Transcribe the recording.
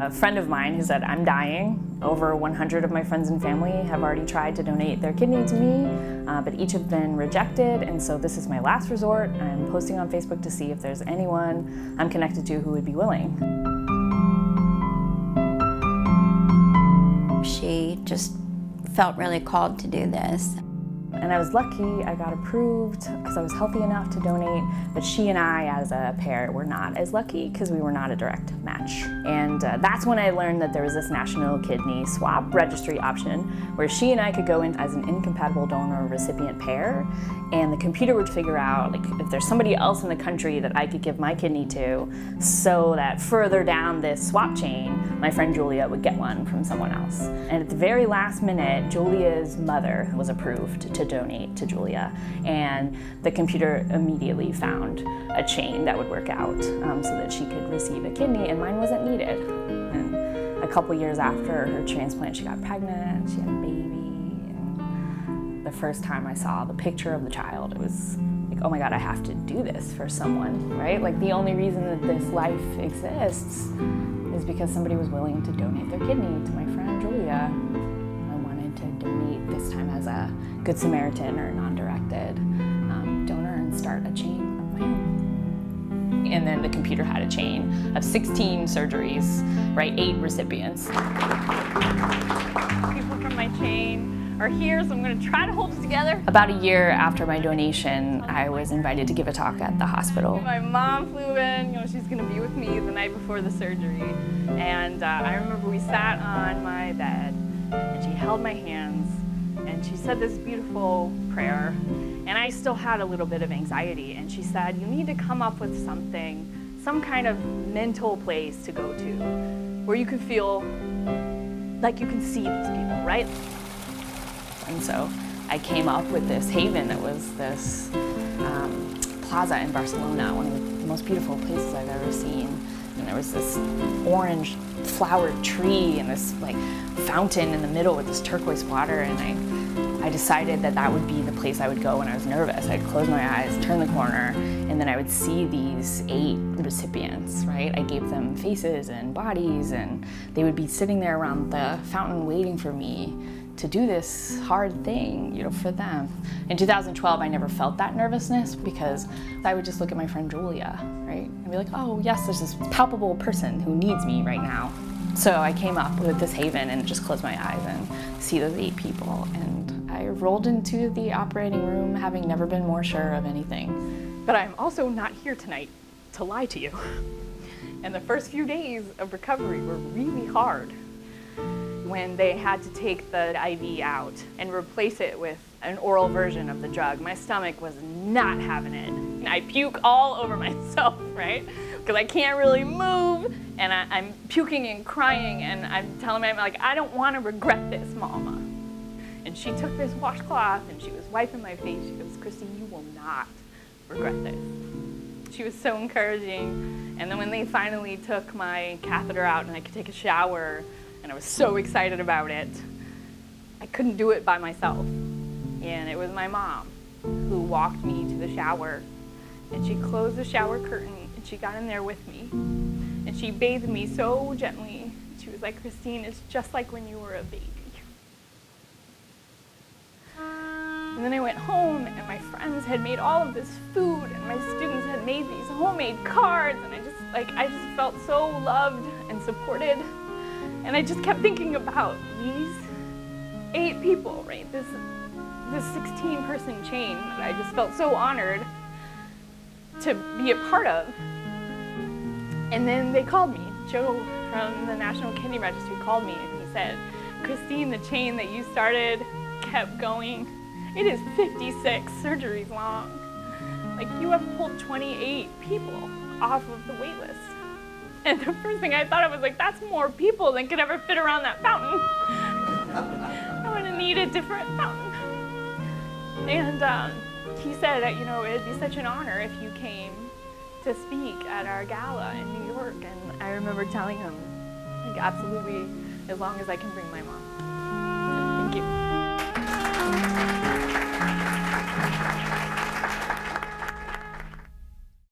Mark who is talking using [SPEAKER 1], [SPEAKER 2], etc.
[SPEAKER 1] A friend of mine who said, I'm dying. Over 100 of my friends and family have already tried to donate their kidney to me, but each have been rejected, and so this is my last resort. I'm posting on Facebook to see if there's anyone I'm connected to who would be willing.
[SPEAKER 2] She just felt really called to do this.
[SPEAKER 1] And I was lucky, I got approved because I was healthy enough to donate, but she and I as a pair were not as lucky because we were not a direct match. And that's when I learned that there was this national kidney swap registry option where she and I could go in as an incompatible donor-recipient pair, and the computer would figure out if there's somebody else in the country that I could give my kidney to, so that further down this swap chain, my friend Julia would get one from someone else. And at the very last minute, Julia's mother was approved to donate to Julia, and the computer immediately found a chain that would work out so that she could receive a kidney, and mine wasn't needed. And a couple years after her transplant, she got pregnant, she had a baby, and the first time I saw the picture of the child, it was like, oh my God, I have to do this for someone, right? Like, the only reason that this life exists is because somebody was willing to donate their kidney to my friend Julia. I wanted to donate, this time as a Good Samaritan or non-directed donor, and start a chain of my own. And then the computer had a chain of 16 surgeries, right, 8 recipients. People from my chain are here, so I'm gonna try to hold it together. About a year after my donation, I was invited to give a talk at the hospital. My mom flew in, she's gonna be with me the night before the surgery. And I remember we sat on my bed, and she held my hands, and she said this beautiful prayer. And I still had a little bit of anxiety, and she said, you need to come up with something, some kind of mental place to go to, where you can feel like you can see these people, right? And so I came up with this haven that was this plaza in Barcelona, one of the most beautiful places I've ever seen. And there was this orange flowered tree and this fountain in the middle with this turquoise water, and I decided that that would be the place I would go when I was nervous. I'd close my eyes, turn the corner, and then I would see these 8 recipients, right? I gave them faces and bodies, and they would be sitting there around the fountain waiting for me to do this hard thing, for them. In 2012, I never felt that nervousness because I would just look at my friend Julia, right? And be like, oh yes, there's this palpable person who needs me right now. So I came up with this haven and just closed my eyes and see those 8 people. And I rolled into the operating room having never been more sure of anything. But I'm also not here tonight to lie to you. And the first few days of recovery were really hard, when they had to take the IV out and replace it with an oral version of the drug. My stomach was not having it. And I puke all over myself, right? Because I can't really move, and I'm puking and crying, and I'm telling my mom, I don't want to regret this, Mama. And she took this washcloth and she was wiping my face. She goes, Christine, you will not regret this. She was so encouraging. And then when they finally took my catheter out and I could take a shower, and I was so excited about it, I couldn't do it by myself. And it was my mom who walked me to the shower, and she closed the shower curtain, and she got in there with me. And she bathed me so gently. She was like, Christine, it's just like when you were a baby. And then I went home, and my friends had made all of this food, and my students had made these homemade cards, and I just felt so loved and supported. And I just kept thinking about these 8 people, right? This 16-person chain that I just felt so honored to be a part of. And then they called me. Joe from the National Kidney Registry called me, and he said, Christine, the chain that you started kept going. It is 56 surgeries long. You have pulled 28 people off of the wait list. And the first thing I thought of was that's more people than could ever fit around that fountain. I'm gonna need a different fountain. And he said that, it'd be such an honor if you came to speak at our gala in New York. And I remember telling him, absolutely, as long as I can bring my mom.